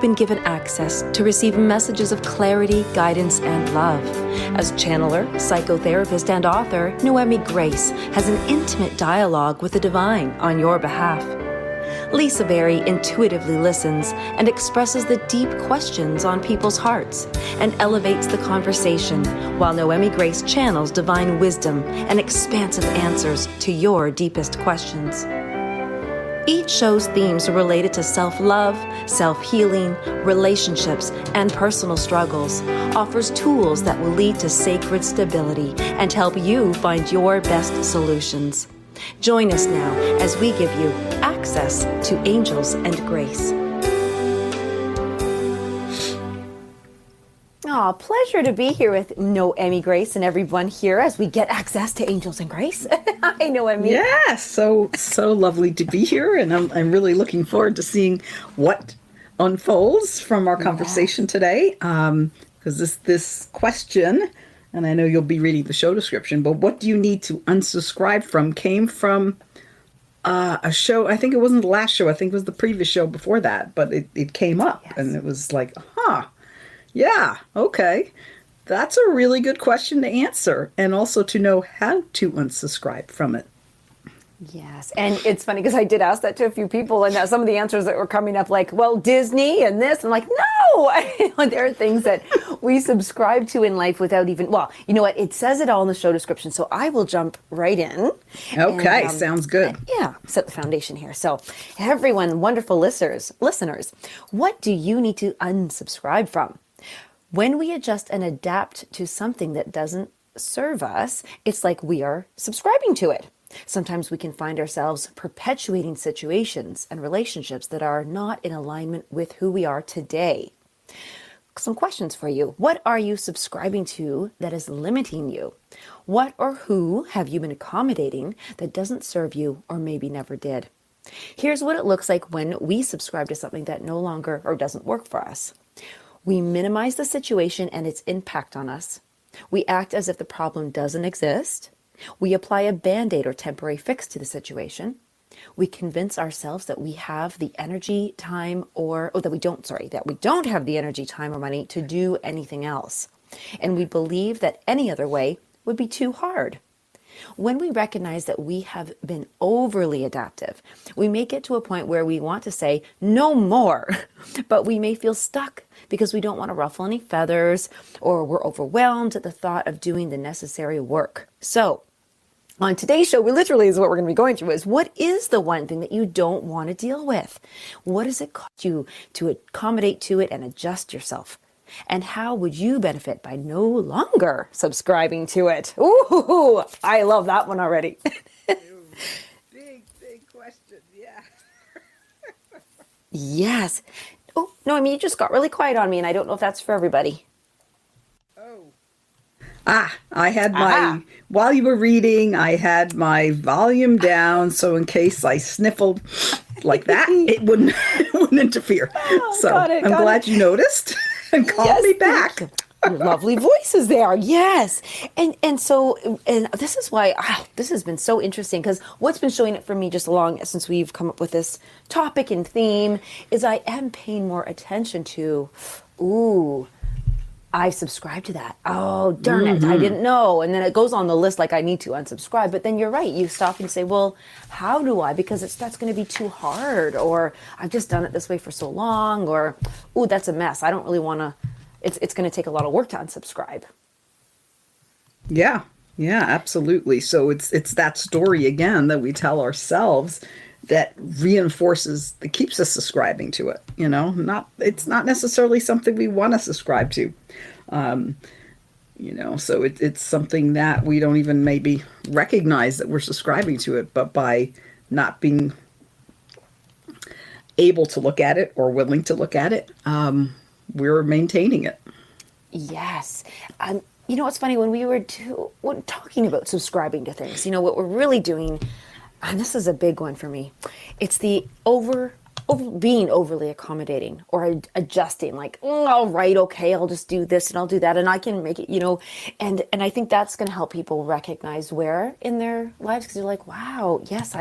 been given access to receive messages of clarity, guidance, and love. As channeler, psychotherapist, and author, Noemi Grace has an intimate dialogue with the divine on your behalf. Lisa Berry intuitively listens and expresses the deep questions on people's hearts and elevates the conversation, while Noemi Grace channels divine wisdom and expansive answers to your deepest questions. Each show's themes are related to self-love, self-healing, relationships, and personal struggles, offers tools that will lead to sacred stability and help you find your best solutions. Join us now as we give you access to angels and grace. Oh, pleasure to be here with Noemi Grace and everyone here as we get access to angels and grace. Hi, Noemi. Yeah, so lovely to be here, and I'm really looking forward to seeing what unfolds from our conversation today. Because this question, and I know you'll be reading the show description, but what do you need to unsubscribe from came from a show. I think it wasn't the last show. I think it was the previous show before that, but it came up, and it was like, yeah, okay. That's a really good question to answer, and also to know how to unsubscribe from it. Yes, and it's funny because I did ask that to a few people, and some of the answers that were coming up, like, well, Disney and this, I'm like, no, there are things that we subscribe to in life without even, well, you know what, it says it all in the show description, so I will jump right in. Okay, sounds good. Set the foundation here. So everyone, wonderful listeners, what do you need to unsubscribe from? When we adjust and adapt to something that doesn't serve us, it's like we are subscribing to it. Sometimes we can find ourselves perpetuating situations and relationships that are not in alignment with who we are today. Some questions for you. What are you subscribing to that is limiting you? What or who have you been accommodating that doesn't serve you or maybe never did? Here's what it looks like when we subscribe to something that no longer or doesn't work for us. We minimize the situation and its impact on us. We act as if the problem doesn't exist. We apply a band-aid or temporary fix to the situation. We convince ourselves that we have the energy, time, that we don't have the energy, time, or money to do anything else. And we believe that any other way would be too hard. When we recognize that we have been overly adaptive, we may get to a point where we want to say no more, but we may feel stuck because we don't want to ruffle any feathers, or we're overwhelmed at the thought of doing the necessary work. So on today's show, literally is what we're going to be going through, is what is the one thing that you don't want to deal with? What does it cost you to accommodate to it and adjust yourself? And how would you benefit by no longer subscribing to it? Ooh, I love that one already. Big question, yeah. Yes. Oh, no, I mean, you just got really quiet on me, and I don't know if that's for everybody. I had while you were reading, I had my volume down, so in case I sniffled like that, it wouldn't interfere. I'm glad you noticed and called me back. Lovely voices there. Yes. And this is why this has been so interesting, because what's been showing it for me just along since we've come up with this topic and theme is I am paying more attention to, I subscribe to that. Oh, darn it. I didn't know. And then it goes on the list like I need to unsubscribe. But then you're right. You stop and say, well, how do I? Because that's going to be too hard. Or I've just done it this way for so long. Or, that's a mess. I don't really want to. It's going to take a lot of work to unsubscribe. Yeah, absolutely. So it's that story again that we tell ourselves that keeps us subscribing to it. It's not necessarily something we want to subscribe to. So it's something that we don't even maybe recognize that we're subscribing to it, but by not being able to look at it or willing to look at it, we're maintaining it. Yes. It's funny when we were talking about subscribing to things, what we're really doing, and this is a big one for me, it's the being overly accommodating or adjusting, like, all right, okay, I'll just do this and I'll do that and I can make it, and I think that's going to help people recognize where in their lives, because you're like, wow, yes,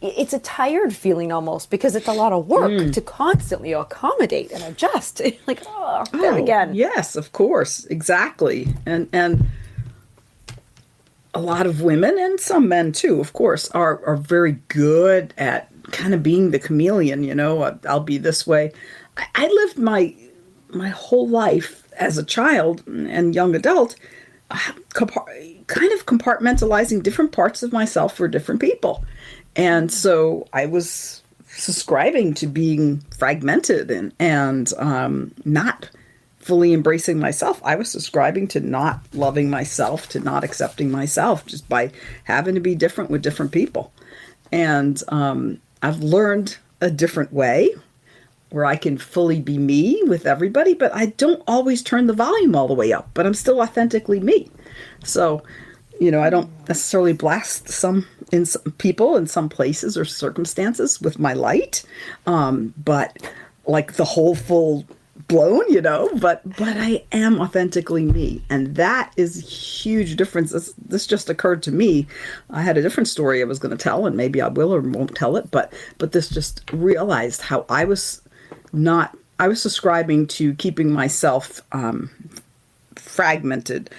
it's a tired feeling almost, because it's a lot of work to constantly accommodate and adjust. Like, oh, there again. Yes, of course. Exactly. And a lot of women, and some men too, of course, are very good at kind of being the chameleon. I'll be this way. I lived my whole life as a child and young adult, kind of compartmentalizing different parts of myself for different people. And so I was subscribing to being fragmented and not fully embracing myself. I was subscribing to not loving myself, to not accepting myself, just by having to be different with different people. And I've learned a different way where I can fully be me with everybody, but I don't always turn the volume all the way up, but I'm still authentically me. So, I don't necessarily blast some people in some places or circumstances with my light, but like the whole full blown, but I am authentically me. And that is a huge difference. This just occurred to me. I had a different story I was going to tell, and maybe I will or won't tell it, but this just realized how I was subscribing to keeping myself fragmented,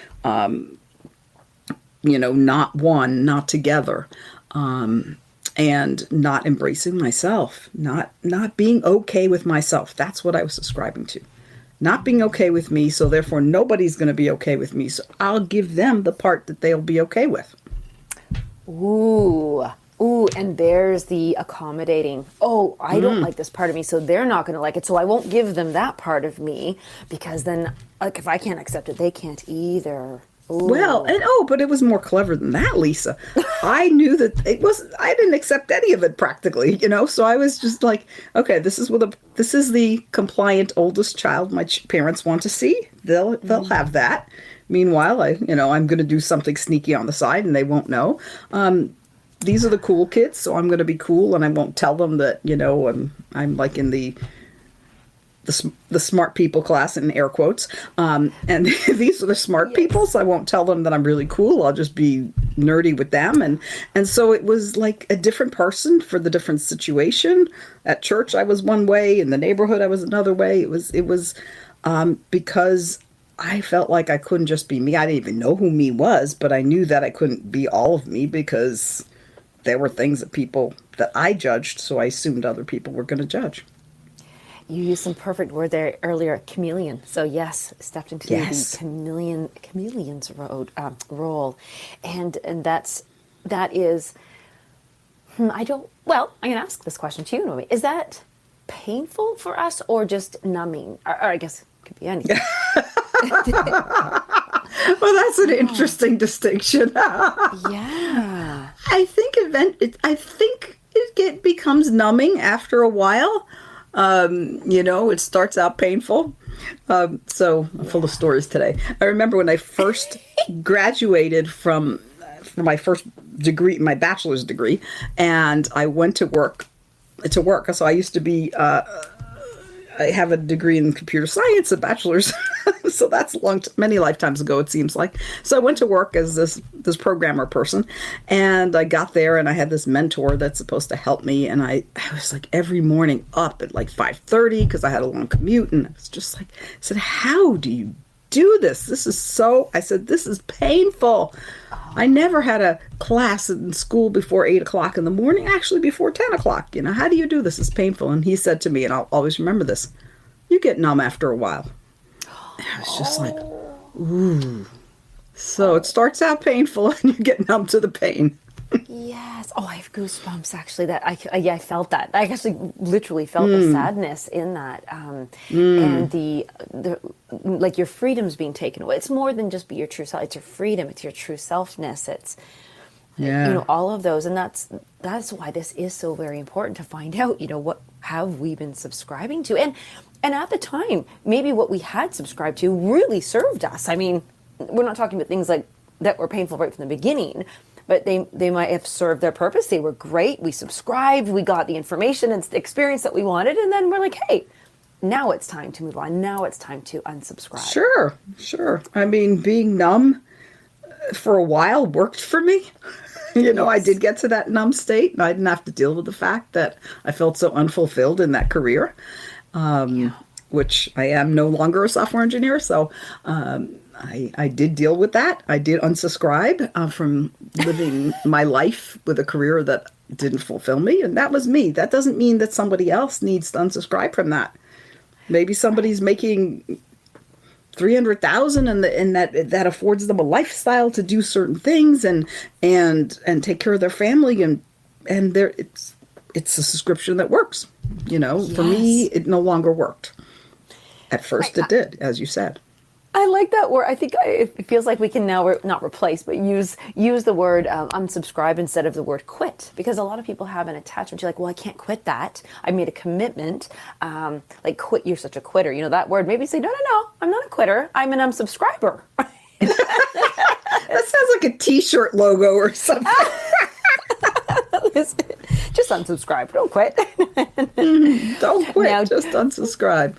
not together, and not embracing myself, not being okay with myself. That's what I was subscribing to. Not being okay with me, so therefore nobody's going to be okay with me. So I'll give them the part that they'll be okay with. Ooh, and there's the accommodating. Oh, I don't like this part of me, so they're not going to like it. So I won't give them that part of me, because then, like, if I can't accept it, they can't either. Ooh. Well, but it was more clever than that, Lisa. I knew that I didn't accept any of it practically, so I was just like, okay, this is the compliant oldest child my parents want to see. They'll have that. Meanwhile, I'm going to do something sneaky on the side and they won't know. These are the cool kids, so I'm going to be cool, and I won't tell them that, I'm like in the smart people class, in air quotes. And these are the smart people, so I won't tell them that I'm really cool. I'll just be nerdy with them. And so it was like a different person for the different situation. At church, I was one way. In the neighborhood, I was another way. It was because I felt like I couldn't just be me. I didn't even know who me was, but I knew that I couldn't be all of me, because there were things that I judged, so I assumed other people were going to judge. You used some perfect word there earlier, chameleon. So yes, stepped into the chameleon's role, and that is. I'm going to ask this question to you, Noemi. Is that painful for us, or just numbing? Or I guess it could be anything. Well, that's an interesting distinction. Yeah. I think it becomes numbing after a while. It starts out painful. So I'm full of stories today. I remember when I first graduated from my first degree, my bachelor's degree, and I went to work. So I used to be, I have a degree in computer science, a bachelor's. So that's many lifetimes ago, it seems like. So I went to work as this programmer person, and I got there, and I had this mentor that's supposed to help me, and I was like every morning up at like 5:30 because I had a long commute, and I was just like, I said, how do you do this? I said, this is painful. I never had a class in school before 8 o'clock in the morning, actually before 10 o'clock. How do you do this? It's painful. And he said to me, and I'll always remember this, you get numb after a while. And I was just like, ooh. So it starts out painful and you get numb to the pain. Yes. Oh, I have goosebumps actually. That I felt that. I actually literally felt the sadness in that, and the like your freedom's being taken away. It's more than just be your true self. It's your freedom. It's your true selfness. It's all of those, and that's why this is so very important to find out. What have we been subscribing to, and at the time, maybe what we had subscribed to really served us. I mean, we're not talking about things like that were painful right from the beginning. But they might have served their purpose. They were great. We subscribed. We got the information and the experience that we wanted. And then we're like, hey, now it's time to move on. Now it's time to unsubscribe. Sure. I mean, being numb, for a while worked for me. I did get to that numb state, and I didn't have to deal with the fact that I felt so unfulfilled in that career, which I am no longer a software engineer. So I did deal with that. I did unsubscribe from living my life with a career that didn't fulfill me, and that was me. That doesn't mean that somebody else needs to unsubscribe from that. Maybe somebody's making 300,000 and that affords them a lifestyle to do certain things and take care of their family, and it's a subscription that works. For me, it no longer worked. At first it did, as you said. I like that word. I think it feels like we can now not replace, but use the word unsubscribe instead of the word quit, because a lot of people have an attachment to, like, well, I can't quit that. I made a commitment. Like, quit. You're such a quitter. That word. Maybe say, no, I'm not a quitter. I'm an unsubscriber. That sounds like a T-shirt logo or something. Just unsubscribe. Don't quit. Don't quit. Now, just unsubscribe.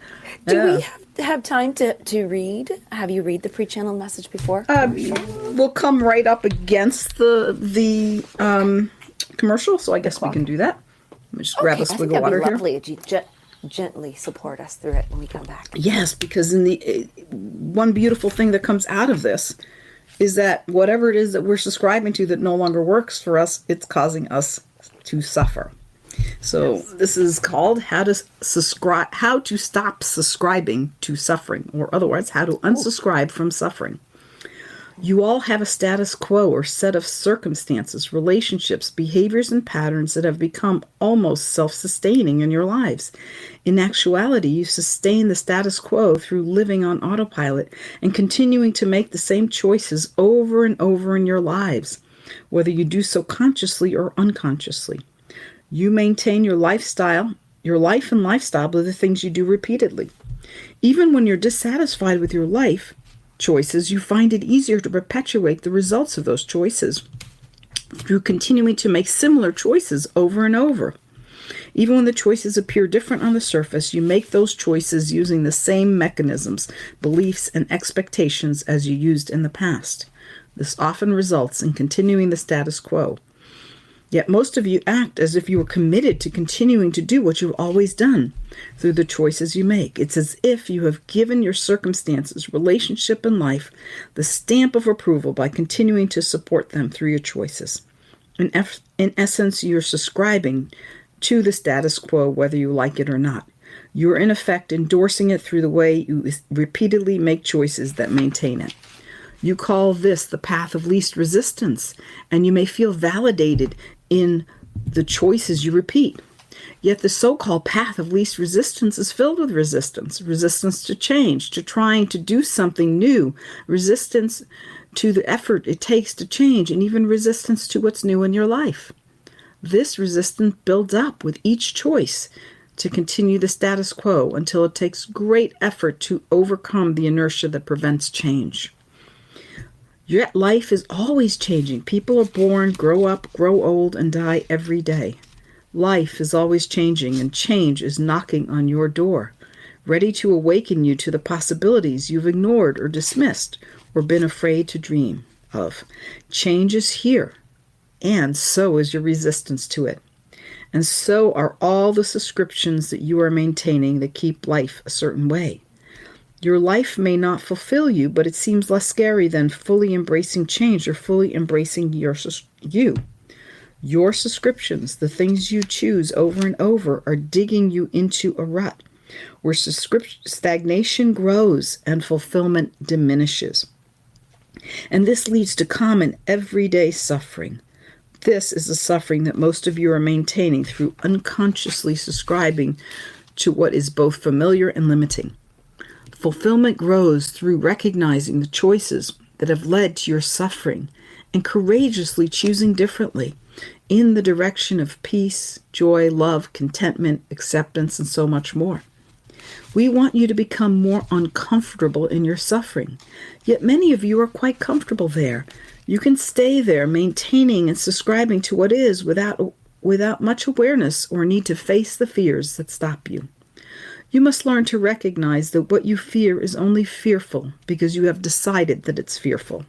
Do we have time to read? Have you read the pre-channeled message before? We'll come right up against the commercial, so I guess we can do that. Let me just grab a swig of water here. Lovely if you gently support us through it when we come back. Yes, because one beautiful thing that comes out of this is that whatever it is that we're subscribing to that no longer works for us, it's causing us to suffer. So This is called how to stop subscribing to suffering, or otherwise, how to unsubscribe from suffering. You all have a status quo or set of circumstances, relationships, behaviors, and patterns that have become almost self-sustaining in your lives. In actuality, you sustain the status quo through living on autopilot and continuing to make the same choices over and over in your lives, whether you do so consciously or unconsciously. You maintain your life and lifestyle by the things you do repeatedly. Even when you're dissatisfied with your life choices, you find it easier to perpetuate the results of those choices through continuing to make similar choices over and over. Even when the choices appear different on the surface, you make those choices using the same mechanisms, beliefs, and expectations as you used in the past. This often results in continuing the status quo. Yet most of you act as if you were committed to continuing to do what you've always done through the choices you make. It's as if you have given your circumstances, relationship, and life the stamp of approval by continuing to support them through your choices. In essence, you're subscribing to the status quo whether you like it or not. You're in effect endorsing it through the way you repeatedly make choices that maintain it. You call this the path of least resistance, and you may feel validated in the choices you repeat. Yet the so-called path of least resistance is filled with resistance to change, to trying to do something new, resistance to the effort it takes to change, and even resistance to what's new in your life. This resistance builds up with each choice to continue the status quo until it takes great effort to overcome the inertia that prevents change. Yet life is always changing. People are born, grow up, grow old, and die every day. Life is always changing, and change is knocking on your door, ready to awaken you to the possibilities you've ignored or dismissed or been afraid to dream of. Change is here, and so is your resistance to it. And so are all the subscriptions that you are maintaining that keep life a certain way. Your life may not fulfill you, but it seems less scary than fully embracing change or fully embracing you. Your subscriptions, the things you choose over and over, are digging you into a rut where stagnation grows and fulfillment diminishes. And this leads to common everyday suffering. This is the suffering that most of you are maintaining through unconsciously subscribing to what is both familiar and limiting. Fulfillment grows through recognizing the choices that have led to your suffering and courageously choosing differently in the direction of peace, joy, love, contentment, acceptance, and so much more. We want you to become more uncomfortable in your suffering, yet many of you are quite comfortable there. You can stay there, maintaining and subscribing to what is without much awareness or need to face the fears that stop you. You must learn to recognize that what you fear is only fearful because you have decided that it's fearful.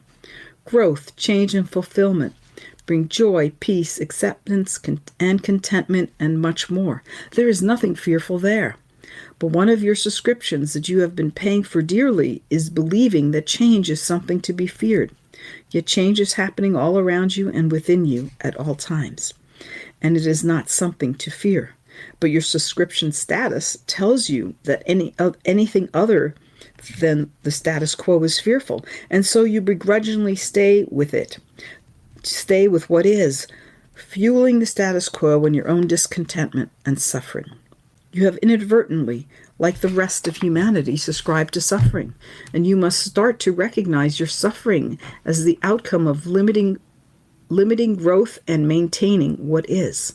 growth, change, and fulfillment. Bring joy, peace, acceptance, and contentment, and much more. There is nothing fearful there. But one of your subscriptions that you have been paying for dearly is believing that change is something to be feared. Yet change is happening all around you and within you at all times. And it is not something to fear. But your subscription status tells you that anything other than the status quo is fearful. And so you begrudgingly stay with it. Stay with what is, fueling the status quo and your own discontentment and suffering. You have inadvertently, like the rest of humanity, subscribed to suffering, and you must start to recognize your suffering as the outcome of limiting growth and maintaining what is.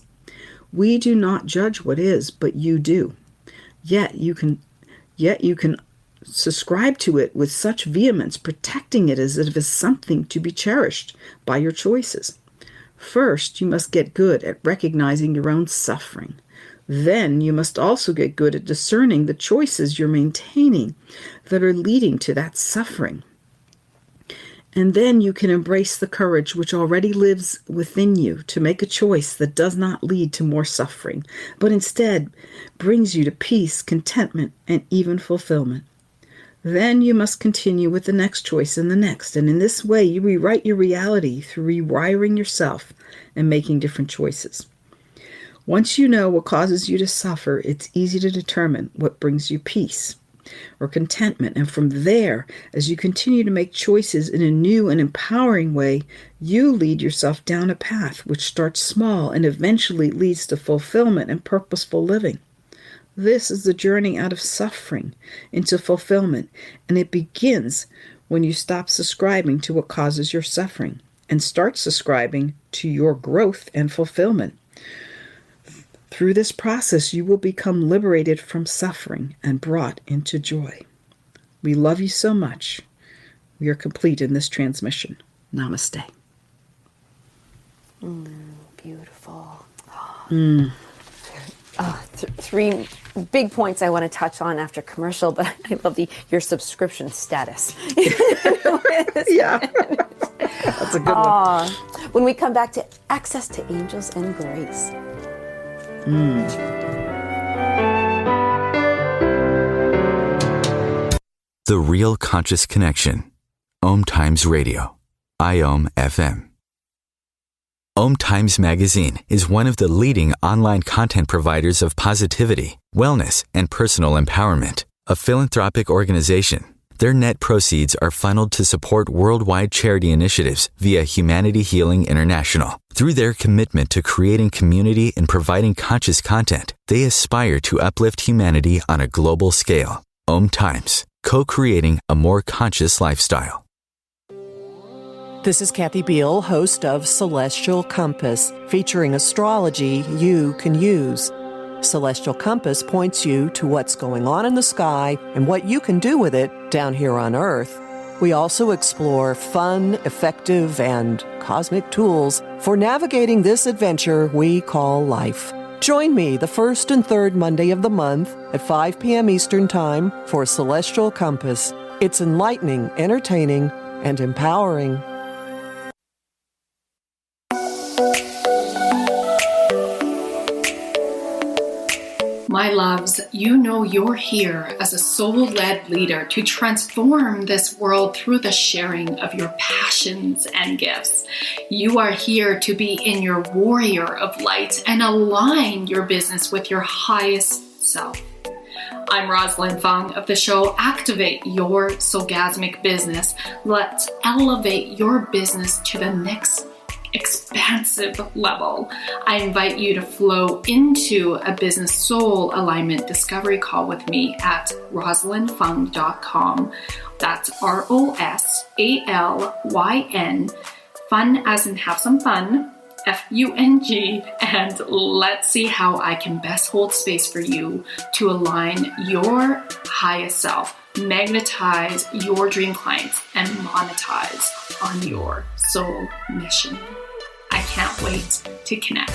We do not judge what is, but you do. Yet you can subscribe to it with such vehemence, protecting it as if it's something to be cherished by your choices. First, you must get good at recognizing your own suffering. Then you must also get good at discerning the choices you're maintaining that are leading to that suffering. And then you can embrace the courage which already lives within you to make a choice that does not lead to more suffering, but instead brings you to peace, contentment, and even fulfillment. Then you must continue with the next choice and the next, and in this way you rewrite your reality through rewiring yourself and making different choices. Once you know what causes you to suffer, it's easy to determine what brings you peace or contentment. And from there, as you continue to make choices in a new and empowering way, you lead yourself down a path which starts small and eventually leads to fulfillment and purposeful living. This is the journey out of suffering into fulfillment, and it begins when you stop subscribing to what causes your suffering and start subscribing to your growth and fulfillment. Through this process, you will become liberated from suffering and brought into joy. We love you so much. We are complete in this transmission. Namaste. Beautiful. Three big points I want to touch on after commercial, but I love your subscription status. Yeah. That's a good one. When we come back to access to angels and grace. The Real Conscious Connection. OMTimes Radio. IOM FM. OMTimes Magazine is one of the leading online content providers of positivity, wellness, and personal empowerment. A philanthropic organization, their net proceeds are funneled to support worldwide charity initiatives via Humanity Healing International. Through their commitment to creating community and providing conscious content, they aspire to uplift humanity on a global scale. OMTimes, co-creating a more conscious lifestyle. This is Kathy Beal, host of Celestial Compass, featuring astrology you can use. Celestial Compass points you to what's going on in the sky and what you can do with it down here on Earth. We also explore fun, effective, and cosmic tools for navigating this adventure we call life. Join me the first and third Monday of the month at 5 p.m. Eastern Time for Celestial Compass. It's enlightening, entertaining, and empowering. My loves, you know you're here as a soul-led leader to transform this world through the sharing of your passions and gifts. You are here to be in your warrior of light and align your business with your highest self. I'm Rosalind Fung of the show Activate Your Soulgasmic Business. Let's elevate your business to the next expansive level. I invite you to flow into a business soul alignment discovery call with me at rosalindfung.com. That's ROSALYN, fun as in have some fun, FUNG, and let's see how I can best hold space for you to align your highest self, magnetize your dream clients, and monetize on your soul mission. I can't wait to connect.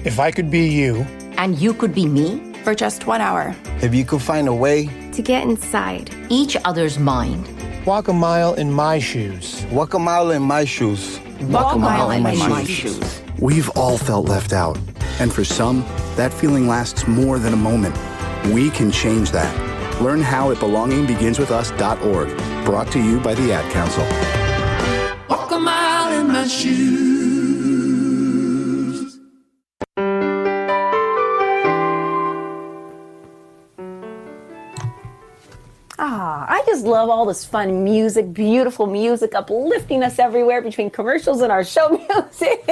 If I could be you, and you could be me for just 1 hour. If you could find a way to get inside. each other's mind. Walk a mile in my shoes. Walk a mile in my shoes. Walk a mile in my shoes. We've all felt left out. And for some, that feeling lasts more than a moment. We can change that. Learn how at belongingbeginswithus.org. Brought to you by the Ad Council. Walk a mile in my shoes. I just love all this fun music, beautiful music, uplifting us everywhere between commercials and our show music.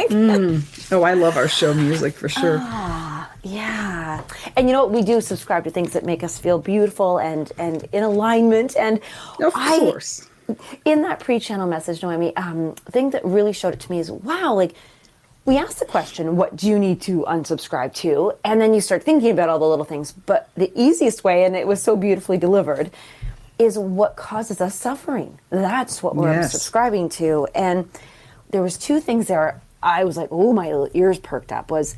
Oh, I love our show music for sure. Yeah. And you know what? We do subscribe to things that make us feel beautiful and in alignment. And of course. In that pre-channel message, Noemi, thing that really showed it to me is, wow, like, we asked the question, what do you need to unsubscribe to? And then you start thinking about all the little things. But the easiest way, and it was so beautifully delivered, is what causes us suffering. That's what we're subscribing to. And there was two things there. I was like, oh, my little ears perked up. Was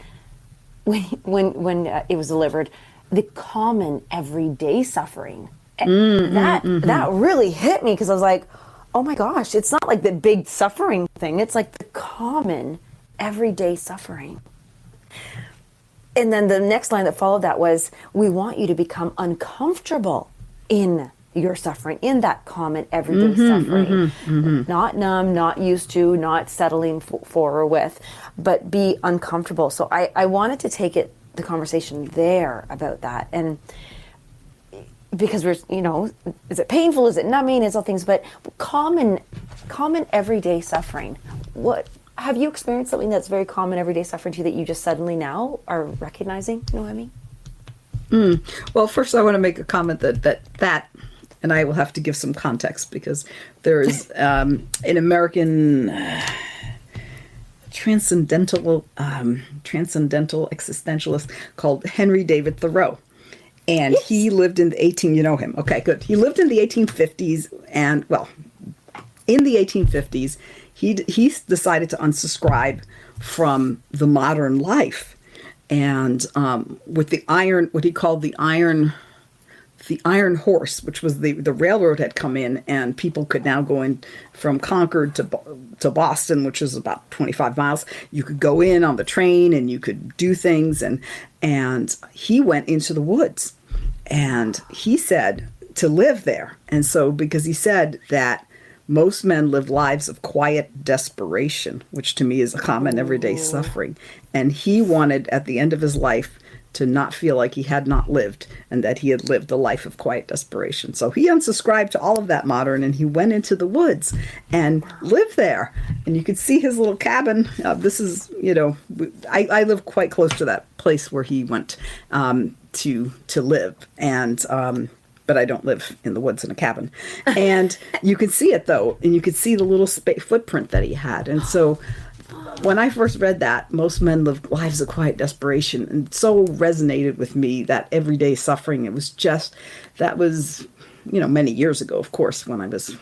when it was delivered, the common everyday suffering. That really hit me, because I was like, oh my gosh, it's not like the big suffering thing. It's like the common everyday suffering. And then the next line that followed that was, we want you to become uncomfortable in your suffering, in that common everyday suffering. Not numb, not used to, not settling for or with, but be uncomfortable. So I wanted to take the conversation there about that. And because we're, is it painful? Is it numbing? Is all things, but common everyday suffering. What have you experienced something that's very common everyday suffering to you that you just suddenly now are recognizing, Noemi? Well, first I want to make a comment that, and I will have to give some context, because there is an American transcendental existentialist called Henry David Thoreau. And he lived in the you know him. Okay, good. He lived in the 1850s, and in the 1850s, he decided to unsubscribe from the modern life, and with the iron, what he called the iron horse, which was the railroad had come in, and people could now go in from Concord to Boston, which is about 25 miles. You could go in on the train and you could do things, and he went into the woods, and he said to live there. And so, because he said that most men live lives of quiet desperation, which to me is a common everyday suffering, and he wanted at the end of his life to not feel like he had not lived, and that he had lived a life of quiet desperation. So he unsubscribed to all of that modern, and he went into the woods and lived there. And you could see his little cabin. This is, I live quite close to that place where he went to live. And but I don't live in the woods in a cabin. And you could see it, though, and you could see the little footprint that he had. And so when I first read that, most men live lives of quiet desperation, and so resonated with me, that everyday suffering. It was just, that was, many years ago, of course, when I was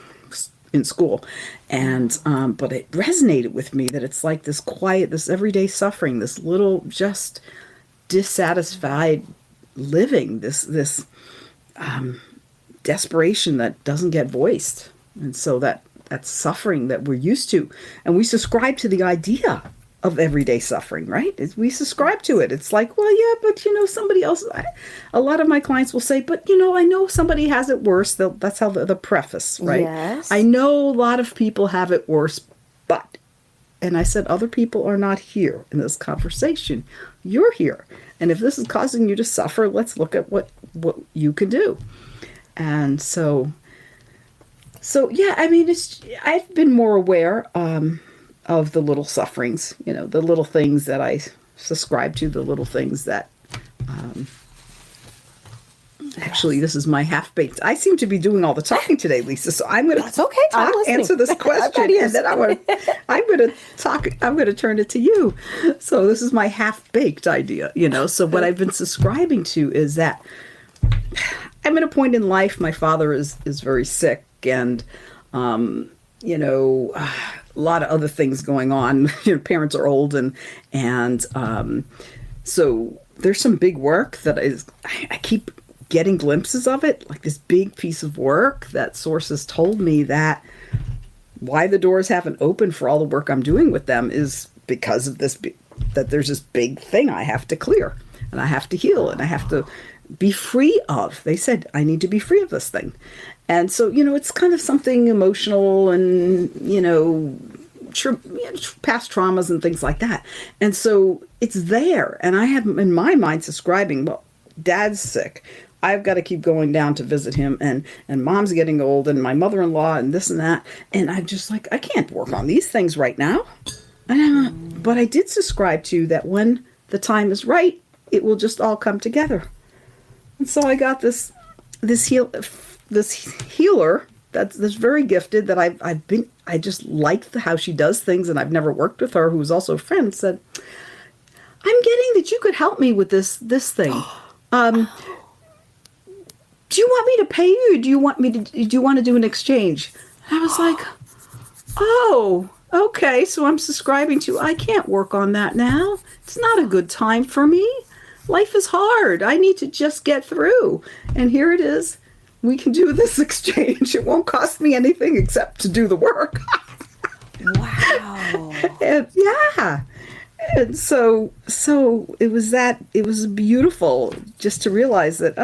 in school. And, but it resonated with me that it's like this quiet, this everyday suffering, this little, just dissatisfied living, this desperation that doesn't get voiced. And so that's suffering that we're used to. And we subscribe to the idea of everyday suffering, right? We subscribe to it. It's like, well, yeah, but somebody else, a lot of my clients will say, but I know somebody has it worse. That's how the preface, right? Yes. I know a lot of people have it worse, but, and I said, other people are not here in this conversation. You're here. And if this is causing you to suffer, let's look at what you can do. And so yeah, I mean, I've been more aware of the little sufferings, the little things that I subscribe to, the little things that, actually, this is my half-baked. I seem to be doing all the talking today, Lisa, so I'm going to answer this question, and then I'm going to turn it to you. So this is my half-baked idea, so what I've been subscribing to is that I'm at a point in life, my father is very sick, and, a lot of other things going on. Parents are old, and so there's some big work that I keep getting glimpses of it, like this big piece of work that sources told me that why the doors haven't opened for all the work I'm doing with them is because of this, that there's this big thing I have to clear and I have to heal and I have to be free of. They said, I need to be free of this thing. And so, it's kind of something emotional and, past traumas and things like that. And so it's there. And I have in my mind subscribing, well, Dad's sick. I've got to keep going down to visit him, and Mom's getting old, and my mother-in-law, and this and that. And I'm just like, I can't work on these things right now. But I did subscribe to that when the time is right, it will just all come together. And so I got this healer that's very gifted that I just like how she does things, and I've never worked with her, who's also a friend, said, I'm getting that you could help me with this thing. Do you want me to pay you, or do you want to do an exchange? And I was like, oh, okay, so I'm subscribing to, I can't work on that now. It's not a good time for me. Life is hard. I need to just get through. And here it is. We can do this exchange. It won't cost me anything except to do the work. Wow. And And so it was beautiful just to realize that,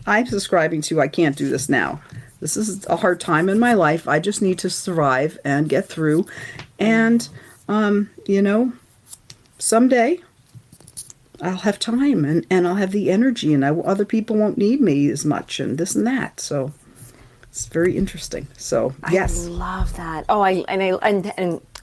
I'm subscribing to, I can't do this now. This is a hard time in my life. I just need to survive and get through. And, someday I'll have time and I'll have the energy and other people won't need me as much and this and that. So it's very interesting. So, yes. I love that. Oh,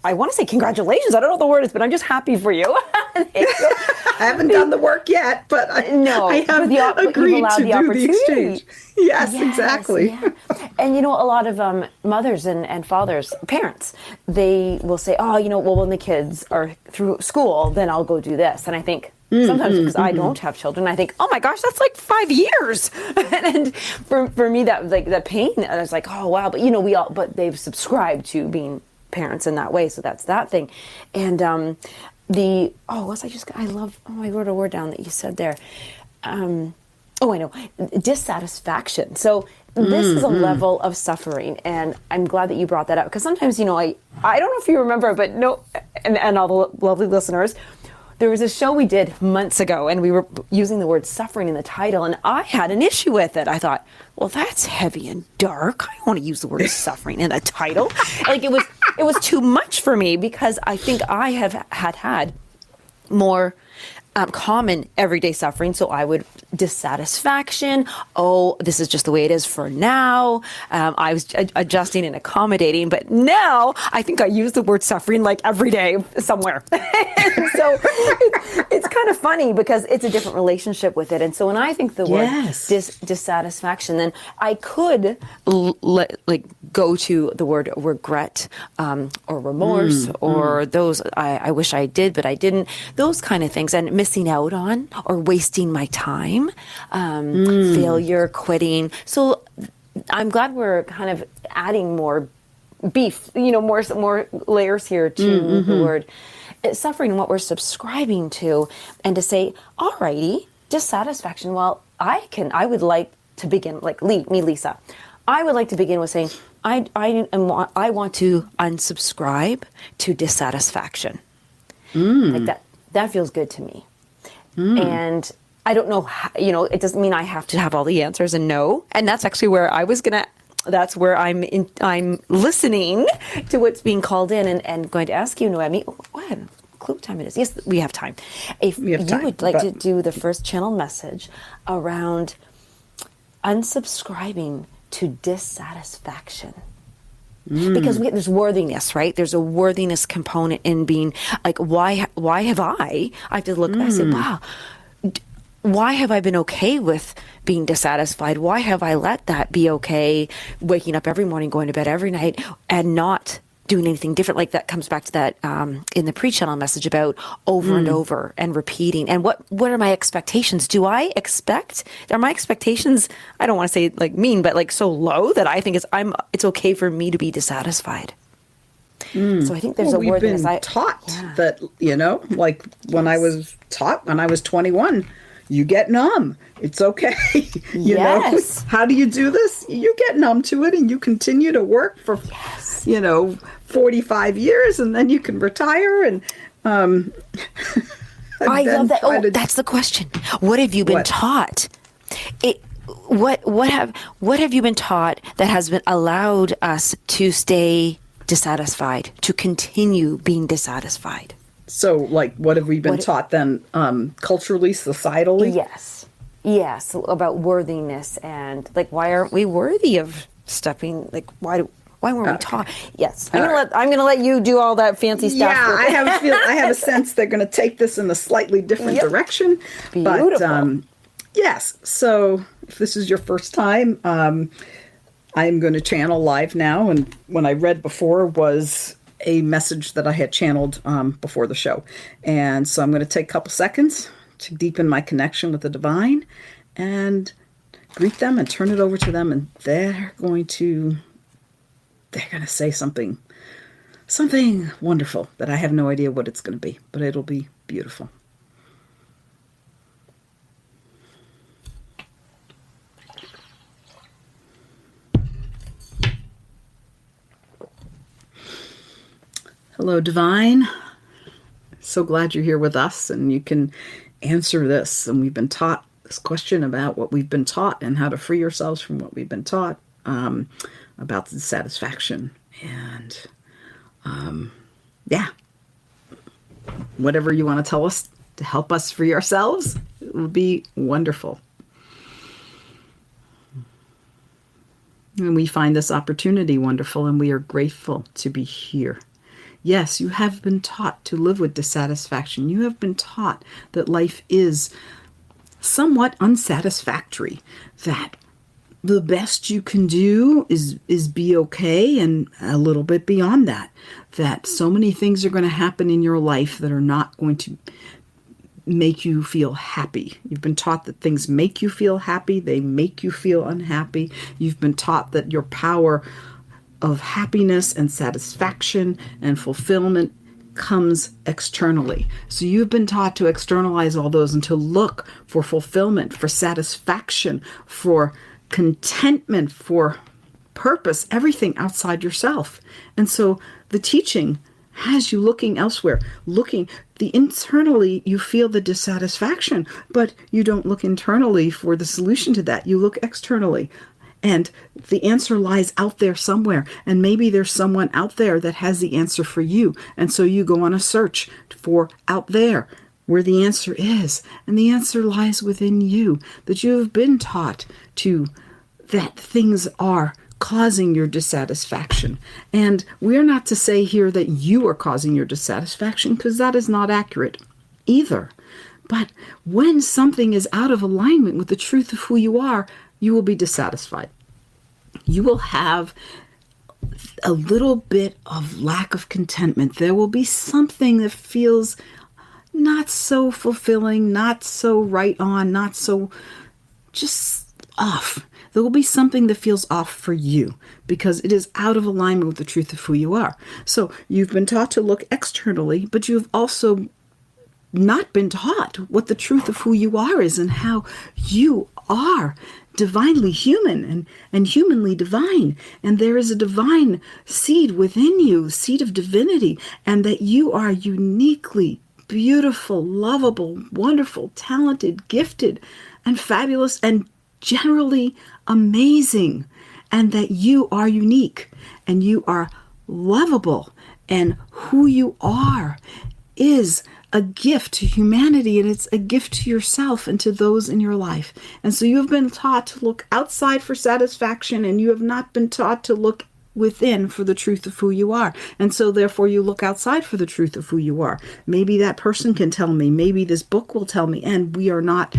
I want to say congratulations. I don't know what the word is, but I'm just happy for you. I haven't done the work yet, but I have agreed to do the exchange. Yes, exactly. Yeah. And a lot of mothers and fathers, parents, they will say, when the kids are through school, then I'll go do this. And I think sometimes because I don't have children, I think, oh my gosh, that's like 5 years. And for me, that pain, I was like, oh wow. But but they've subscribed to being parents in that way, so that's that thing. And I wrote a word down that you said there. I know, dissatisfaction. So this is a level of suffering, and I'm glad that you brought that up, because sometimes I don't know if you remember, but and all the lovely listeners, there was a show we did months ago, and we were using the word suffering in the title, and I had an issue with it. I thought, well, that's heavy and dark. I don't want to use the word suffering in the title. Like it was too much for me, because I think I have had more common everyday suffering. So I would dissatisfaction. Oh, this is just the way it is for now. I was adjusting and accommodating, but now I think I use the word suffering like every day somewhere. So it's kind of funny because it's a different relationship with it. And so when I think the word dissatisfaction, then I could go to the word regret or remorse or those I wish I did, but I didn't. Those kind of things, and missing out on or wasting my time, failure, quitting. So I'm glad we're kind of adding more beef, more layers here to the word suffering, what we're subscribing to, and to say, alrighty, dissatisfaction. Well, I would like to begin, like me, Lisa. I would like to begin with saying, I want to unsubscribe to dissatisfaction. Like that feels good to me. And I don't know how, it doesn't mean I have to have all the answers and know. And that's actually where that's where I'm listening to what's being called in and going to ask you, Noemi, what clue time it is. Yes, we have time. If you would like to do the first channel message around unsubscribing to dissatisfaction. Because there's worthiness, right? There's a worthiness component in being like, why have I have to look back and say, wow, why have I been okay with being dissatisfied? Why have I let that be okay, waking up every morning, going to bed every night, and not doing anything different? Like that comes back to that in the pre-channel message about over and over and repeating. And what are my expectations? Are my expectations, I don't want to say like mean, but like so low that I think it's okay for me to be dissatisfied. So I think there's a word that taught that, like when I was taught when I was 21, you get numb. It's okay. you Yes. know, how do you do this? You get numb to it and you continue to work for, 45 years, and then you can retire and, I love that. Oh, that's the question. What have you been taught? What have you been taught that has been allowed us to stay dissatisfied, to continue being dissatisfied? So, like, what have we been taught then, culturally, societally? Yes, about worthiness and like, why aren't we worthy of stepping? Like, why weren't we taught? Yes, I'm gonna let you do all that fancy stuff. Yeah, I have a sense they're going to take this in a slightly different direction. Beautiful. But yes, so if this is your first time, I'm going to channel live now, and when I read before was a message that I had channeled before the show. And so I'm going to take a couple seconds to deepen my connection with the divine and greet them and turn it over to them, and they're going to say something wonderful that I have no idea what it's going to be, but it'll be beautiful. Hello, Divine. So glad you're here with us and you can answer this. And we've been taught this question about what we've been taught and how to free ourselves from what we've been taught about the dissatisfaction. And whatever you want to tell us to help us free ourselves, it would be wonderful. And we find this opportunity wonderful, and we are grateful to be here. Yes, you have been taught to live with dissatisfaction. You have been taught that life is somewhat unsatisfactory, that the best you can do is be okay, and a little bit beyond that, that so many things are going to happen in your life that are not going to make you feel happy. You've been taught that things make you feel happy, they make you feel unhappy. You've been taught that your power of happiness and satisfaction and fulfillment comes externally. So you've been taught to externalize all those and to look for fulfillment, for satisfaction, for contentment, for purpose, everything outside yourself. And so the teaching has you looking elsewhere, internally you feel the dissatisfaction, but you don't look internally for the solution to that. You look externally. And the answer lies out there somewhere. And maybe there's someone out there that has the answer for you. And so you go on a search for out there where the answer is. And the answer lies within you, that you have been taught that things are causing your dissatisfaction. And we're not to say here that you are causing your dissatisfaction, because that is not accurate either. But when something is out of alignment with the truth of who you are, you will be dissatisfied. You will have a little bit of lack of contentment. There will be something that feels not so fulfilling, not so right on, not so just off. There will be something that feels off for you because it is out of alignment with the truth of who you are. So you've been taught to look externally, but you've also not been taught what the truth of who you are is and how you are divinely human and humanly divine. And there is a divine seed within you, seed of divinity, and that you are uniquely beautiful, lovable, wonderful, talented, gifted, and fabulous, and generally amazing, and that you are unique and you are lovable, and who you are is a gift to humanity, and it's a gift to yourself and to those in your life. And so you have been taught to look outside for satisfaction, and you have not been taught to look within for the truth of who you are. And so therefore you look outside for the truth of who you are. Maybe that person can tell me, maybe this book will tell me, and we are not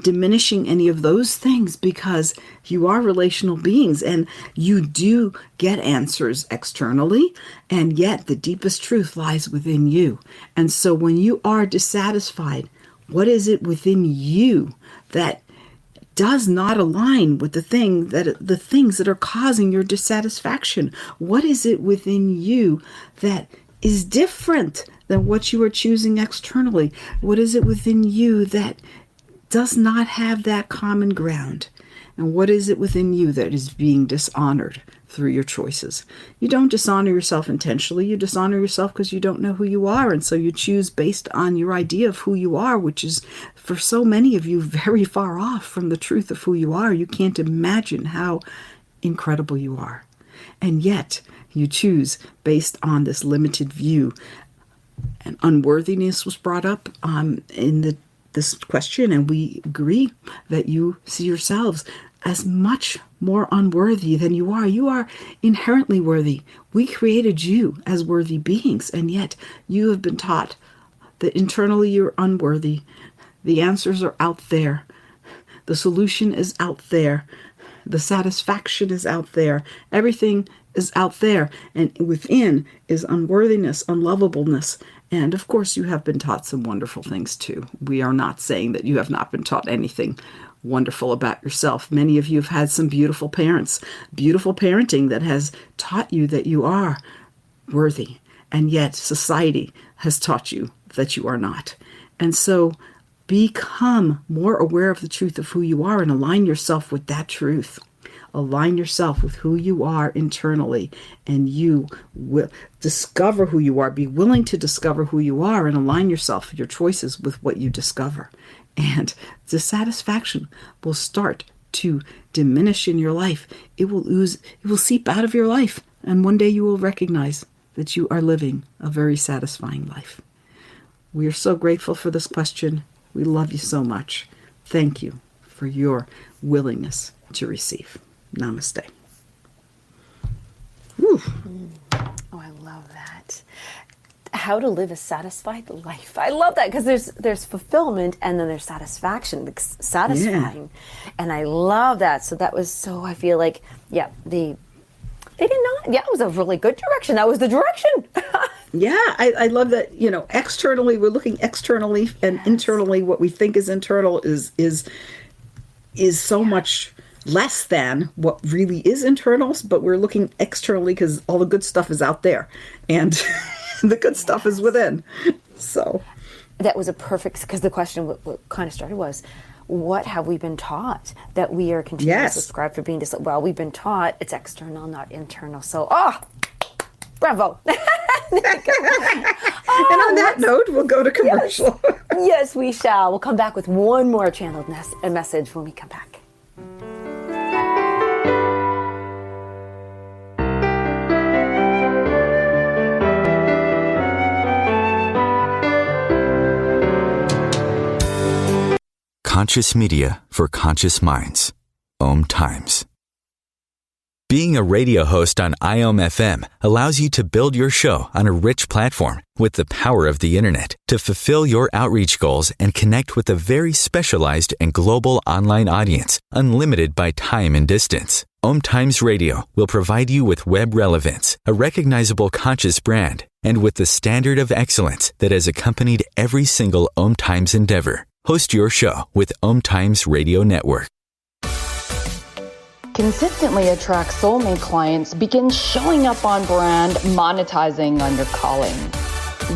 diminishing any of those things, because you are relational beings and you do get answers externally, and yet the deepest truth lies within you. And so when you are dissatisfied, what is it within you that does not align with the things that are causing your dissatisfaction? What is it within you that is different than what you are choosing externally? What is it within you that does not have that common ground. And what is it within you that is being dishonored through your choices? You don't dishonor yourself intentionally. You dishonor yourself because you don't know who you are. And so you choose based on your idea of who you are, which is, for so many of you, very far off from the truth of who you are. You can't imagine how incredible you are. And yet you choose based on this limited view. And unworthiness was brought up in this question, and we agree that you see yourselves as much more unworthy than you are. You are inherently worthy. We created you as worthy beings, and yet you have been taught that internally you're unworthy. The answers are out there. The solution is out there. The satisfaction is out there. Everything is out there. And within is unworthiness, unlovableness. And of course, you have been taught some wonderful things too. We are not saying that you have not been taught anything wonderful about yourself. Many of you have had some beautiful parents, beautiful parenting that has taught you that you are worthy. And yet society has taught you that you are not. And so become more aware of the truth of who you are and align yourself with that truth. Align yourself with who you are internally, and you will discover who you are. Be willing to discover who you are and align yourself, your choices, with what you discover. And dissatisfaction will start to diminish in your life. It will ooze, it will seep out of your life. And one day you will recognize that you are living a very satisfying life. We are so grateful for this question. We love you so much. Thank you for your willingness to receive. Namaste. Whew. Oh, I love that. How to live a satisfied life. I love that because there's fulfillment and then there's satisfaction, satisfying. Yeah. And I love that. So that was so, I feel like, they did not, it was a really good direction. That was the direction. Yeah, I love that, externally, we're looking externally, and internally what we think is internal is so much less than what really is internal, but we're looking externally because all the good stuff is out there and the good stuff is within. So that was a perfect, because the question what kind of started was, what have we been taught that we are continuing to subscribe for being well, we've been taught it's external, not internal. So, bravo. And on that note, we'll go to commercial. Yes, we shall. We'll come back with one more channeled message when we come back. Conscious media for conscious minds. OMTimes. Being a radio host on IOM-FM allows you to build your show on a rich platform with the power of the internet to fulfill your outreach goals and connect with a very specialized and global online audience, unlimited by time and distance. OMTimes Radio will provide you with web relevance, a recognizable conscious brand, and with the standard of excellence that has accompanied every single OMTimes endeavor. Host your show with OMTimes Radio Network. Consistently attract soulmate clients, begin showing up on brand, monetizing on your calling.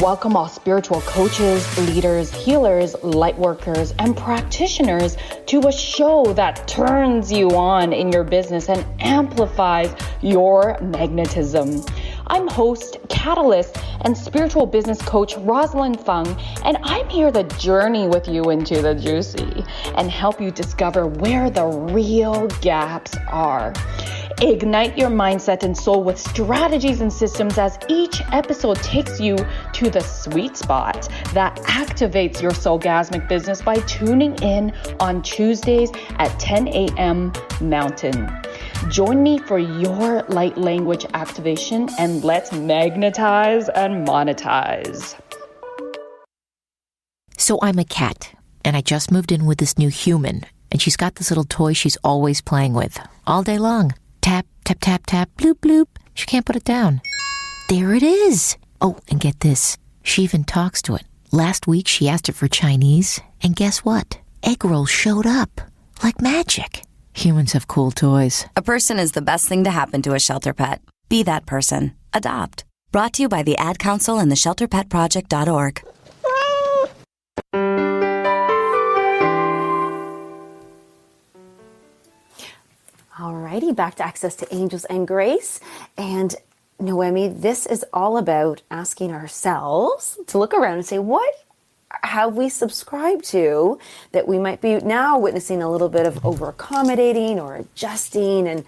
Welcome all spiritual coaches, leaders, healers, light workers, and practitioners to a show that turns you on in your business and amplifies your magnetism. I'm host, catalyst, and spiritual business coach Rosalind Fung, and I'm here to journey with you into the juicy and help you discover where the real gaps are. Ignite your mindset and soul with strategies and systems as each episode takes you to the sweet spot that activates your soulgasmic business by tuning in on Tuesdays at 10 a.m. Mountain. Join me for your light language activation and let's magnetize and monetize. So I'm a cat, and I just moved in with this new human, and she's got this little toy she's always playing with, all day long. Tap, tap, tap, tap, bloop, bloop. She can't put it down. There it is. Oh, and get this. She even talks to it. Last week she asked it for Chinese, and guess what? Egg rolls showed up. Like magic. Humans have cool toys. A person is the best thing to happen to a shelter pet. Be that person. Adopt. Brought to you by the Ad Council and the ShelterPetProject.org. Alrighty, back to Access to Angels and Grace. And Noemi, this is all about asking ourselves to look around and say, what have we subscribed to that we might be now witnessing a little bit of over-accommodating or adjusting and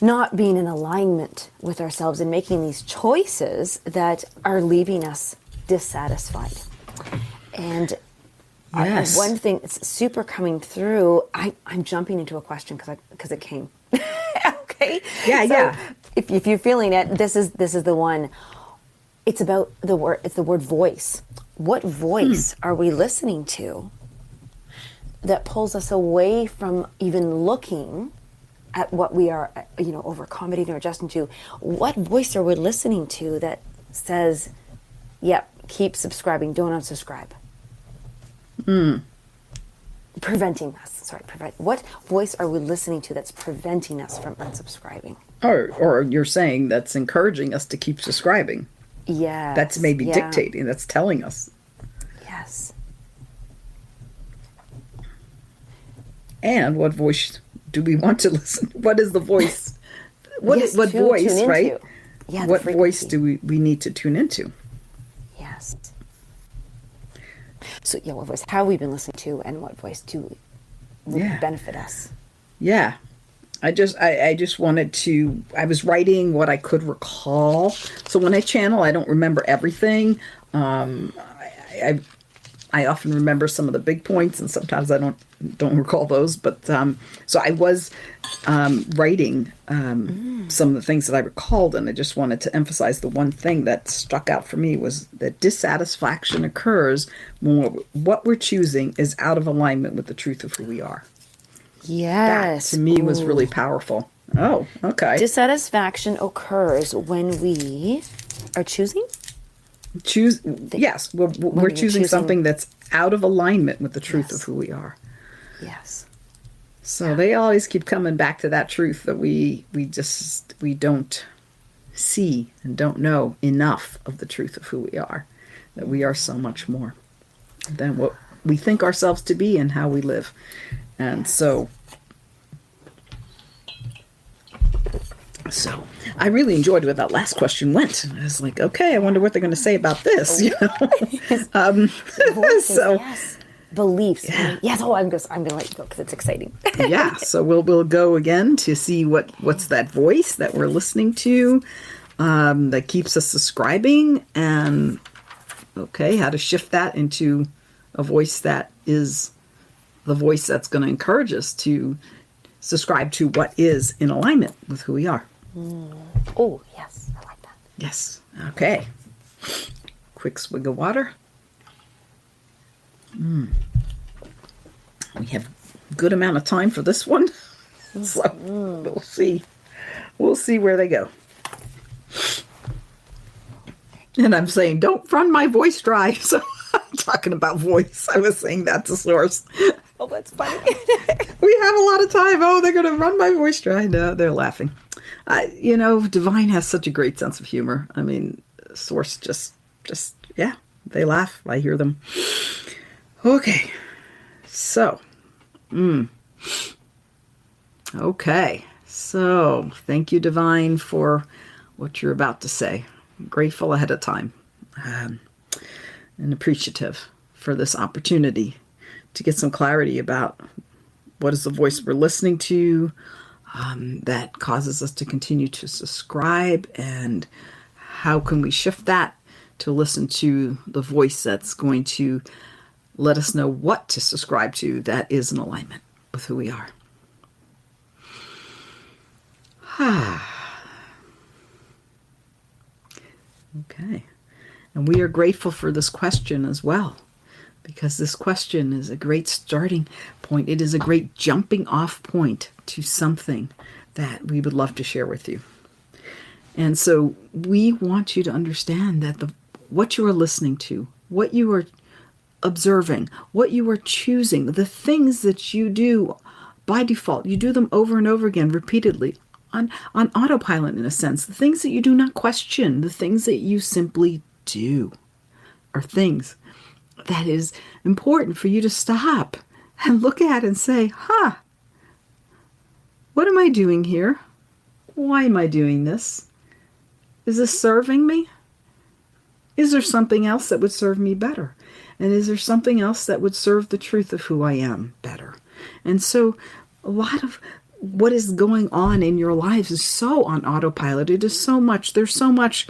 not being in alignment with ourselves and making these choices that are leaving us dissatisfied. And Yes. one thing that's super coming through, I'm jumping into a question because it came. Okay. Yeah. If you're feeling it, this is the one. It's about the word. It's the word voice. What voice are we listening to that pulls us away from even looking at what we are, over accommodating or adjusting to? What voice are we listening to that says, "Yep, keep subscribing. Don't unsubscribe." Preventing us. What voice are we listening to that's preventing us from unsubscribing? Or you're saying that's encouraging us to keep subscribing. Yeah. That's maybe dictating. That's telling us. Yes. And what voice do we want to listen? What is the voice? What Yes, what to voice, tune right? into. Yeah, the what voice frequency. do we need to tune into? Yes. So what voice have we been listening to, and what voice would benefit us? Yeah. I just wanted to, I was writing what I could recall. So when I channel, I don't remember everything. I often remember some of the big points, and sometimes I don't recall those. But so I was writing some of the things that I recalled, and I just wanted to emphasize the one thing that struck out for me was that dissatisfaction occurs when what we're choosing is out of alignment with the truth of who we are. Yes. That, to me, was really powerful. Oh, okay. Dissatisfaction occurs when we are choosing? Yes, we're choosing something that's out of alignment with the truth of who we are. Yes. So they always keep coming back to that truth that we don't see and don't know enough of the truth of who we are, that we are so much more than what we think ourselves to be and how we live. And so I really enjoyed where that last question went. I was like, okay, I wonder what they're going to say about this. Voices, So yes. Beliefs. Yeah. Yes. Oh, I'm going to let you go because it's exciting. yeah. So we'll go again to see what's that voice that we're listening to that keeps us subscribing, and how to shift that into a voice that is the voice that's going to encourage us to subscribe to what is in alignment with who we are. Oh, yes. I like that. Yes. Okay. Quick swig of water. We have a good amount of time for this one. So we'll see. We'll see where they go. And I'm saying, don't run my voice dry. So I'm talking about voice. I was saying that to Source. Oh, that's funny. We have a lot of time. Oh, they're going to run my voice dry. No, they're laughing. Divine has such a great sense of humor. I mean, Source just, they laugh. I hear them. Okay. So, okay. So, thank you, Divine, for what you're about to say. I'm grateful ahead of time and appreciative for this opportunity to get some clarity about what is the voice we're listening to that causes us to continue to subscribe, and how can we shift that to listen to the voice that's going to let us know what to subscribe to that is in alignment with who we are. Okay. And we are grateful for this question as well, because this question is a great starting point. It is a great jumping off point to something that we would love to share with you. And so we want you to understand that what you are listening to, what you are observing, what you are choosing, the things that you do by default, you do them over and over again, repeatedly, on autopilot in a sense. The things that you do not question, the things that you simply do, are things that is important for you to stop and look at and say, What am I doing here? Why am I doing this? Is this serving me? Is there something else that would serve me better? And is there something else that would serve the truth of who I am better? And so a lot of what is going on in your lives is so on autopilot. It is so much. There's so much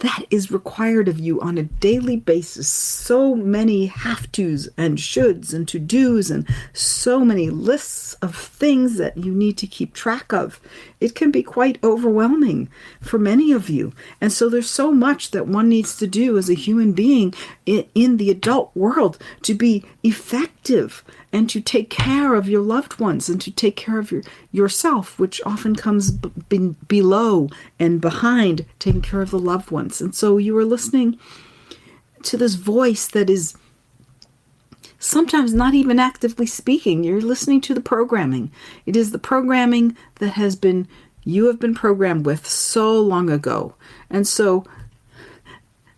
that is required of you on a daily basis. So many have-tos and shoulds and to-dos and so many lists of things that you need to keep track of. It can be quite overwhelming for many of you. And so there's so much that one needs to do as a human being in the adult world to be effective and to take care of your loved ones and to take care of yourself, which often comes below and behind taking care of the loved ones. And so you are listening to this voice that is sometimes not even actively speaking. You're listening to the programming. It is the programming that you have been programmed with so long ago. And so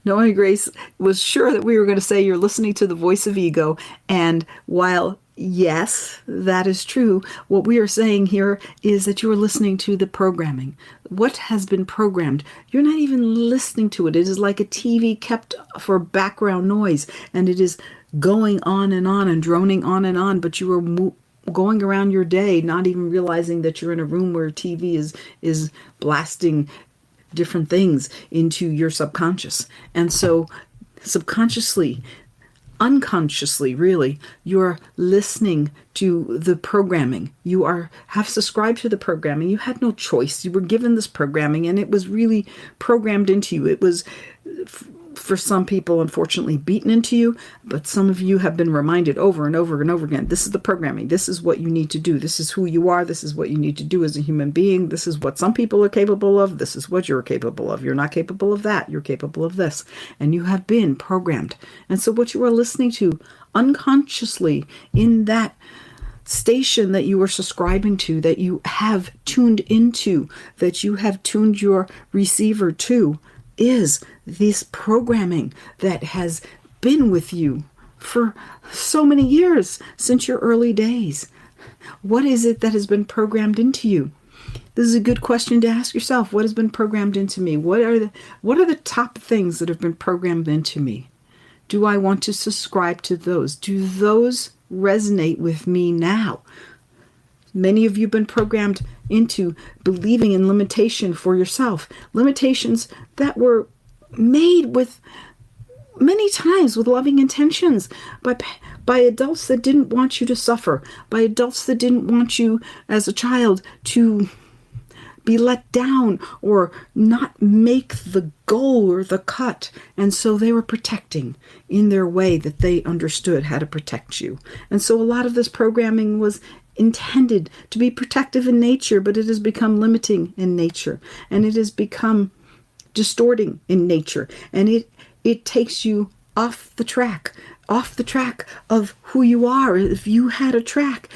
Noemi Grace was sure that we were going to say you're listening to the voice of ego. And while yes, that is true, what we are saying here is that you are listening to the programming. What has been programmed? You're not even listening to it. It is like a TV kept for background noise, and it is going on and droning on, but you are going around your day not even realizing that you're in a room where TV is blasting different things into your subconscious. And so subconsciously, unconsciously, really, you're listening to the programming. You have subscribed to the programming. You had no choice. You were given this programming, and it was really programmed into you. It was, for some people, unfortunately, beaten into you, but some of you have been reminded over and over and over again, this is the programming. This is what you need to do. This is who you are. This is what you need to do as a human being. This is what some people are capable of. This is what you're capable of. You're not capable of that. You're capable of this. And you have been programmed. And so what you are listening to unconsciously in that station that you are subscribing to, that you have tuned into, that you have tuned your receiver to, is this programming that has been with you for so many years, since your early days. What is it that has been programmed into you? This is a good question to ask yourself. What has been programmed into me? What are the top things that have been programmed into me? Do I want to subscribe to those? Do those resonate with me now? Many of you have been programmed into believing in limitation for yourself. Limitations that were made with many times with loving intentions by adults that didn't want you to suffer, by adults that didn't want you as a child to be let down or not make the goal or the cut. And so they were protecting in their way that they understood how to protect you. And so a lot of this programming was intended to be protective in nature, but it has become limiting in nature, and it has become distorting in nature, and it takes you off the track of who you are. If you had a track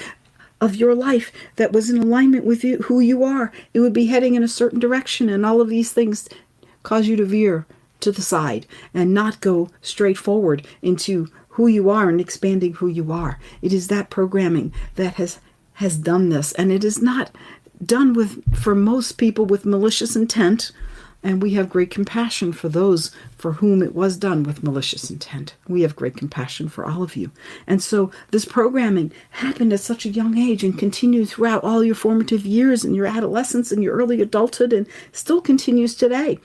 of your life that was in alignment with you, who you are, it would be heading in a certain direction, and all of these things cause you to veer to the side and not go straight forward into who you are and expanding who you are. It is that programming that has done this, and it is not done for most people with malicious intent, and we have great compassion for those for whom it was done with malicious intent. We have great compassion for all of you. And so this programming happened at such a young age and continued throughout all your formative years and your adolescence and your early adulthood, and still continues today.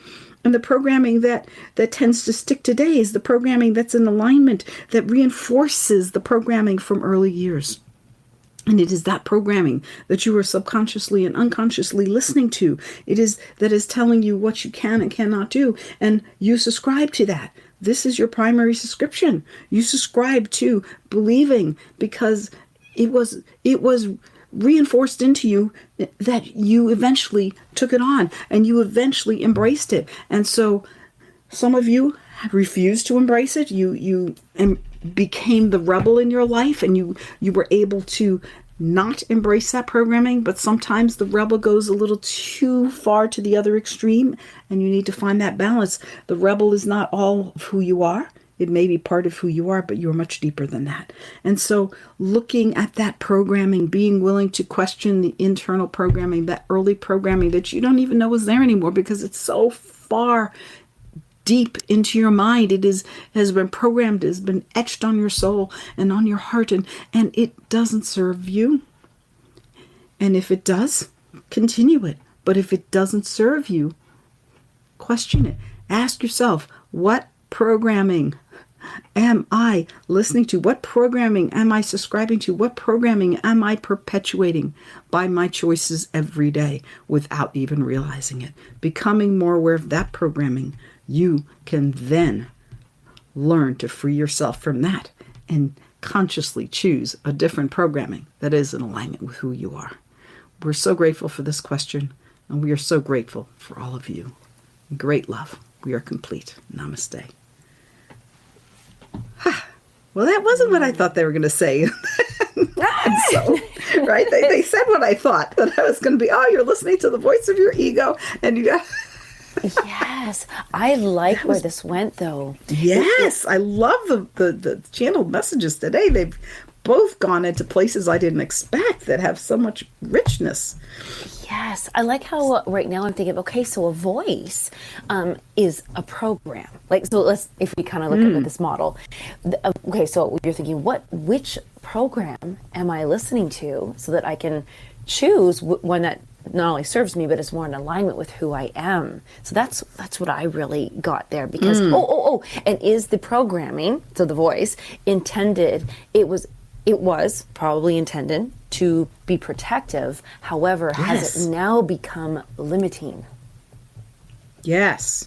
And the programming that tends to stick today is the programming that's in alignment, that reinforces the programming from early years. And it is that programming that you are subconsciously and unconsciously listening to. It is that is telling you what you can and cannot do. And you subscribe to that. This is your primary subscription. You subscribe to believing because it was reinforced into you that you eventually took it on and you eventually embraced it. And so some of you have refused to embrace it. You became the rebel in your life, and you were able to not embrace that programming. But sometimes the rebel goes a little too far to the other extreme, and you need to find that balance. The rebel is not all of who you are. It may be part of who you are, but you're much deeper than that. And so looking at that programming, being willing to question the internal programming, that early programming that you don't even know is there anymore because it's so far deep into your mind. It has been programmed, has been etched on your soul and on your heart, and it doesn't serve you. And if it does, continue it. But if it doesn't serve you, question it. Ask yourself, what programming am I listening to? What programming am I subscribing to? What programming am I perpetuating by my choices every day without even realizing it? Becoming more aware of that programming, you can then learn to free yourself from that and consciously choose a different programming that is in alignment with who you are. We're so grateful for this question, and we are so grateful for all of you. Great love. We are complete. Namaste. Well, that wasn't what I thought they were going to say. So, right? They said what I thought, that I was going to be, oh, you're listening to the voice of your ego, and you got... Yes, I like where this went, though. Yes, I love the channeled messages today. They've both gone into places I didn't expect that have so much richness. Yes, I like how right now I'm thinking, okay, so a voice is a program. Like, so if we kind of look at this model, okay, so you're thinking, which program am I listening to so that I can choose one that not only serves me, but is more in alignment with who I am. So that's what I really got there, because and is the programming, so the voice, intended? It was probably intended to be protective. However, has it now become limiting? Yes.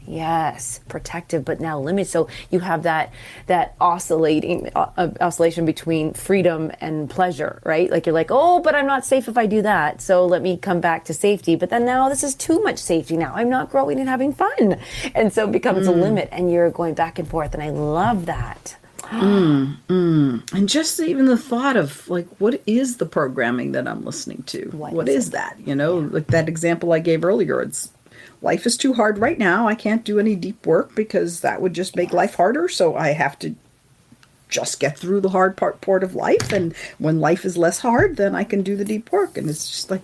Yes, protective, but now limited. So you have that oscillation between freedom and pleasure, right? Like you're like, oh, but I'm not safe if I do that. So let me come back to safety. But then now this is too much safety. Now I'm not growing and having fun. And so it becomes a limit, and you're going back and forth. And I love that. And just even the thought of, like, what is the programming that I'm listening to? What is that? You know, like that example I gave earlier, it's life is too hard right now. I can't do any deep work because that would just make life harder. So I have to just get through the hard part of life. And when life is less hard, then I can do the deep work. And it's just like,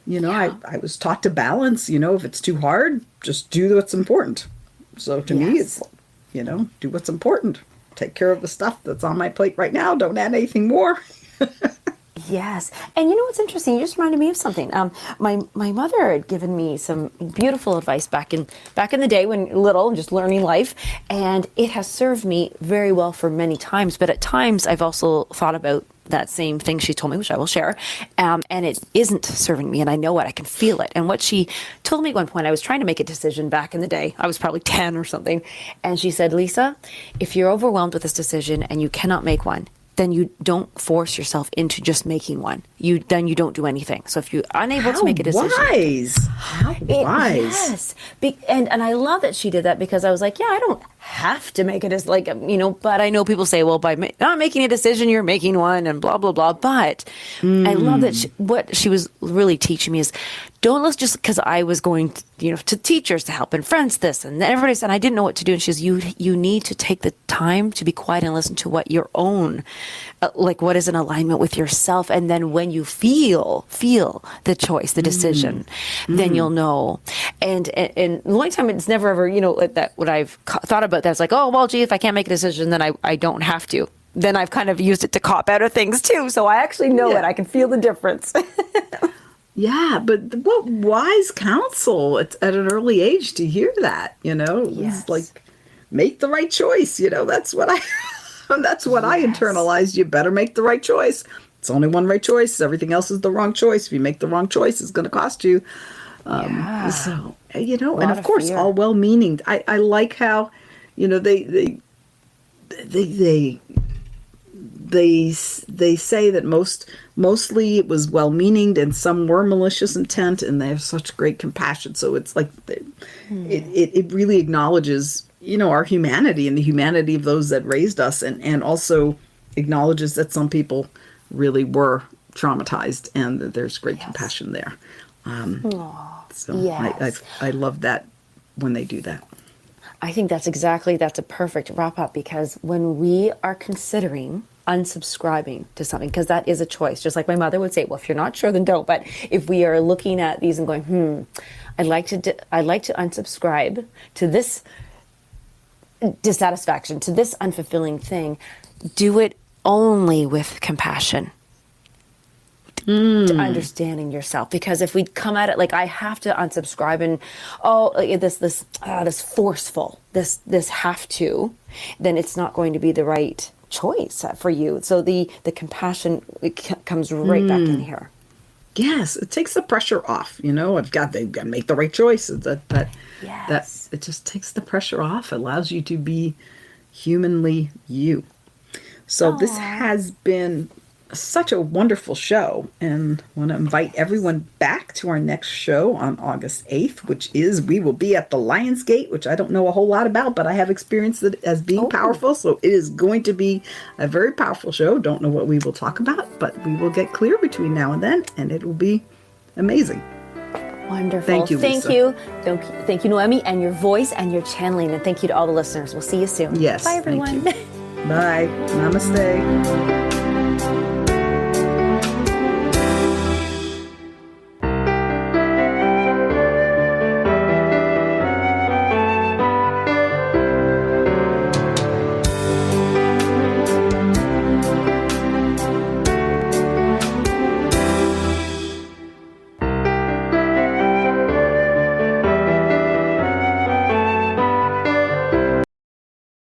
you know, I was taught to balance, you know, if it's too hard, just do what's important. So to me, it's, you know, do what's important. Take care of the stuff that's on my plate right now. Don't add anything more. Yes. And you know what's interesting? You just reminded me of something. My mother had given me some beautiful advice back in the day when little and just learning life. And it has served me very well for many times. But at times I've also thought about that same thing she told me, which I will share. And it isn't serving me. And I know it. I can feel it. And what she told me at one point, I was trying to make a decision back in the day. I was probably 10 or something. And she said, Lisa, if you're overwhelmed with this decision and you cannot make one, then you don't force yourself into just making one. Then you don't do anything. So if you're unable to make a decision. How wise. Yes. And I love that she did that, because I was like, yeah, I don't have to make it as like, you know, but I know people say, well, by not making a decision, you're making one and blah, blah, blah. But I love that what she was really teaching me is, don't let's just, because I was going to, you know, to teachers to help and friends this and everybody said I didn't know what to do. And she says, you need to take the time to be quiet and listen to what your own, like what is in alignment with yourself. And then when you feel the choice, the decision, then you'll know. And the only time it's never ever, you know, that what I've thought about that's like, oh, well, gee, if I can't make a decision, then I don't have to. Then I've kind of used it to cop out of things too. So I actually know it. I can feel the difference. Yeah, but what wise counsel at an early age to hear that, you know? It's like, make the right choice, you know? That's what I internalized. You better make the right choice. It's only one right choice. Everything else is the wrong choice. If you make the wrong choice, it's going to cost you. So, you know, and of course, all well-meaning. I like how, you know, they say that mostly it was well-meaning and some were malicious intent, and they have such great compassion. So it's like it really acknowledges, you know, our humanity and the humanity of those that raised us, and also acknowledges that some people really were traumatized and that there's great compassion there. So I love that when they do that. I think that's a perfect wrap up, because when we are considering unsubscribing to something, because that is a choice, just like my mother would say, well, if you're not sure, then don't. But if we are looking at these and going, I'd like to unsubscribe to this dissatisfaction, to this unfulfilling thing, do it only with compassion. To understanding yourself, because if we come at it like I have to unsubscribe and this forceful, this have to, then it's not going to be the right choice for you. So the compassion comes right back in here. Yes, it takes the pressure off. They've got to make the right choices. That it just takes the pressure off. Allows you to be humanly you. So this has been such a wonderful show, and I want to invite everyone back to our next show on August 8th, which is we will be at the Lionsgate, which I don't know a whole lot about, but I have experienced it as being powerful. So it is going to be a very powerful show. Don't know what we will talk about, but we will get clear between now and then, and it will be amazing. Wonderful. Thank you, Lisa. Thank you, Noemi, and your voice and your channeling, and thank you to all the listeners. We'll see you soon. Yes. Bye, everyone. Thank you. Bye. Namaste.